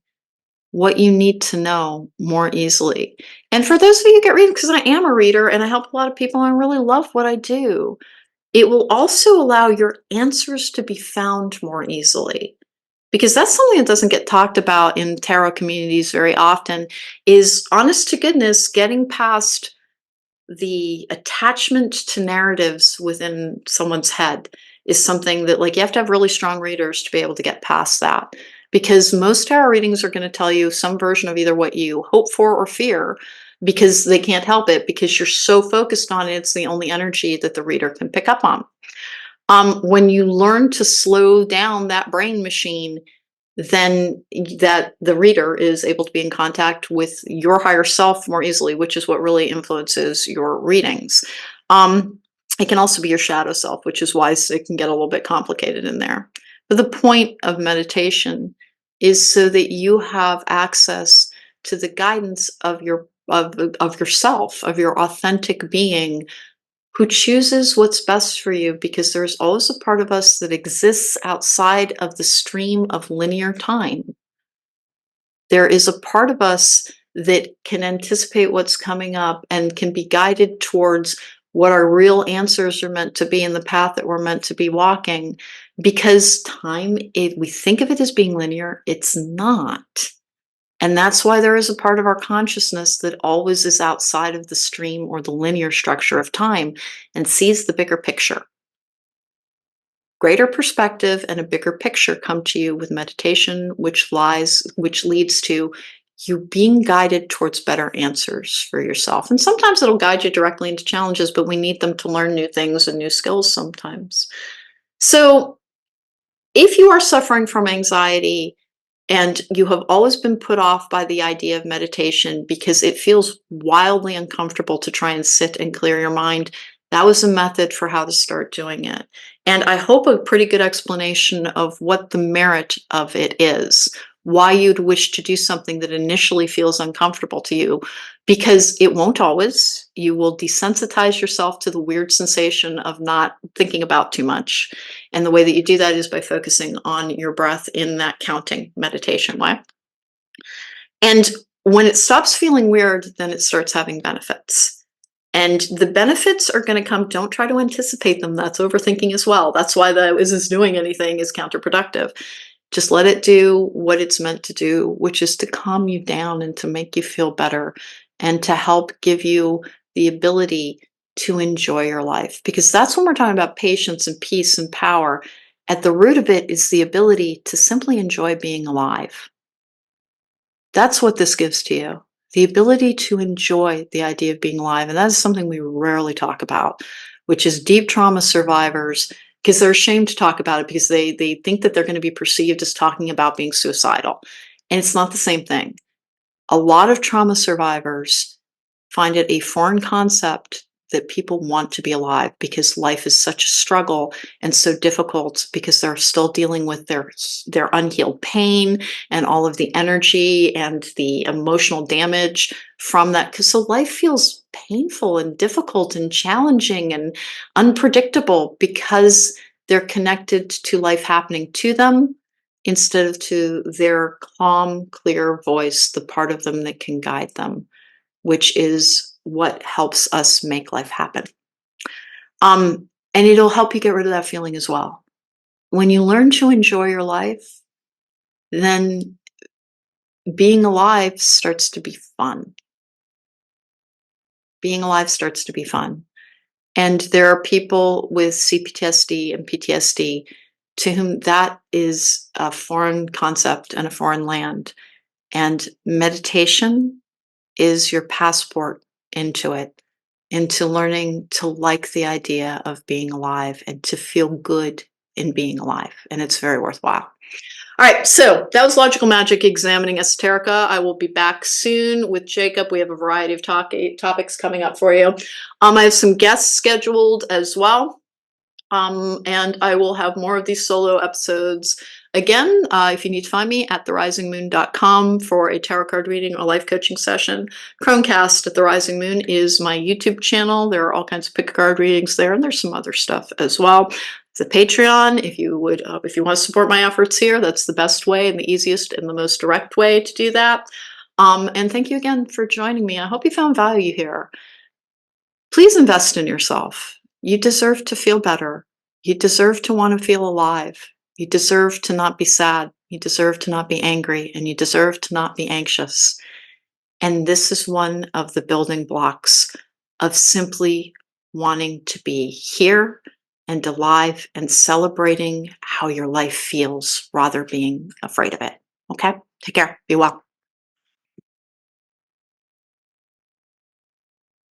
what you need to know more easily. And for those of you who get reading, because I am a reader and I help a lot of people and I really love what I do, it will also allow your answers to be found more easily. Because that's something that doesn't get talked about in tarot communities very often, is, honest to goodness, getting past the attachment to narratives within someone's head is something that, like, you have to have really strong readers to be able to get past that, because most tarot readings are going to tell you some version of either what you hope for or fear, because they can't help it, because you're so focused on it, it's the only energy that the reader can pick up on. When you learn to slow down that brain machine, then that the reader is able to be in contact with your higher self more easily, which is what really influences your readings. It can also be your shadow self, which is why it can get a little bit complicated in there. But the point of meditation is so that you have access to the guidance of of yourself, of your authentic being, who chooses what's best for you, because there's always a part of us that exists outside of the stream of linear time. There is a part of us that can anticipate what's coming up and can be guided towards what our real answers are meant to be in the path that we're meant to be walking. Because time, if we think of it as being linear, it's not. And that's why there is a part of our consciousness that always is outside of the stream or the linear structure of time and sees the bigger picture. Greater perspective and a bigger picture come to you with meditation, which leads to you being guided towards better answers for yourself. And sometimes it'll guide you directly into challenges, but we need them to learn new things and new skills sometimes. So if you are suffering from anxiety, and you have always been put off by the idea of meditation because it feels wildly uncomfortable to try and sit and clear your mind, that was a method for how to start doing it. And I hope a pretty good explanation of what the merit of it is, why you'd wish to do something that initially feels uncomfortable to you, because it won't always. You will desensitize yourself to the weird sensation of not thinking about too much. And the way that you do that is by focusing on your breath in that counting meditation way. And when it stops feeling weird, then it starts having benefits. And the benefits are going to come. Don't try to anticipate them. That's overthinking as well. That's why the is this doing anything is counterproductive. Just let it do what it's meant to do, which is to calm you down and to make you feel better and to help give you the ability to enjoy your life. Because that's when we're talking about patience and peace and power. At the root of it is the ability to simply enjoy being alive. That's what this gives to you. The ability to enjoy the idea of being alive. And that is something we rarely talk about, which is deep trauma survivors, because they're ashamed to talk about it because they think that they're going to be perceived as talking about being suicidal. And it's not the same thing. A lot of trauma survivors find it a foreign concept that people want to be alive because life is such a struggle and so difficult because they're still dealing with their unhealed pain and all of the energy and the emotional damage from that. Because so life feels painful and difficult and challenging and unpredictable because they're connected to life happening to them instead of to their calm, clear voice, the part of them that can guide them, which is what helps us make life happen. And it'll help you get rid of that feeling as well. When you learn to enjoy your life, then being alive starts to be fun. Being alive starts to be fun. And there are people with CPTSD and PTSD to whom that is a foreign concept and a foreign land. And meditation is your passport into it, into learning to like the idea of being alive and to feel good in being alive. And it's very worthwhile. All right, so that was Logical Magic Examining Esoterica. I will be back soon with Jacob. We have a variety of topics coming up for you. I have some guests scheduled as well. And I will have more of these solo episodes. Again, if you need to find me at therisingmoon.com for a tarot card reading or life coaching session. Chromecast at The Rising Moon is my YouTube channel. There are all kinds of pick card readings there, and there's some other stuff as well. The Patreon, if you want to support my efforts here, that's the best way and the easiest and the most direct way to do that. And thank you again for joining me. I hope you found value here. Please invest in yourself. You deserve to feel better. You deserve to want to feel alive. You deserve to not be sad. You deserve to not be angry. And you deserve to not be anxious. And this is one of the building blocks of simply wanting to be here and alive and celebrating how your life feels rather being afraid of it. Okay? Take care. Be well.